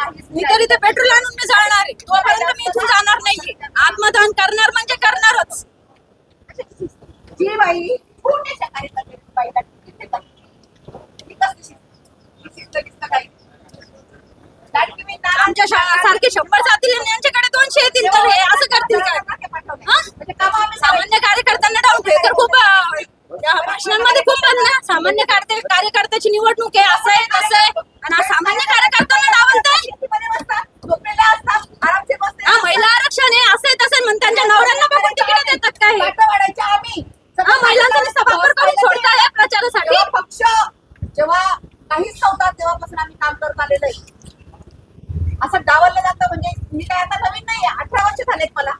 मी तरी ते पेट्रोल आणून मी जाणार आहे. तोपर्यंत मी इथून जाणार नाहीये. आत्मदहन करणार म्हणजे करणारच. जी बाई पुण्याच्या कार्यकर्त्यांनी बाईला तिकीट देतात. ती कसली शिस्त काही लाडकी बहीण आमच्या सारखे 100 जातील आणि यांच्याकडे 200 येतील तर हे असं करतील काय? म्हणजे कामं आम्ही सामान्य कार्यकर्त्यांना डाऊन तर खूप या भाषणांमध्ये खूप ना सामान्य कार्यकर्त्याची निवडणूक आहे, असं आहे तसं आहे आणि सामान्य कार्यकर्त्यांना डावलताय. शेतीमध्ये बसतात, झोपलेल्या असतात, आरामचे बसते. हा, महिला आरक्षण आहे, असं आहे तसं आहे म्हणून त्यांच्या नवऱ्यांना बघून तिकीट देतात काय? वाटा वाढायच्या आम्ही हा, महिलांचा नुसता वापर करून सोडताय प्रचारासाठी. जेव्हा पक्ष जेव्हा काहीच नव्हता तेव्हापासून आम्ही काम करत आलेलो आहे. असं डावललं जातं म्हणजे मी काय आता नवीन नाहीये, 18 वर्ष झालेत मला.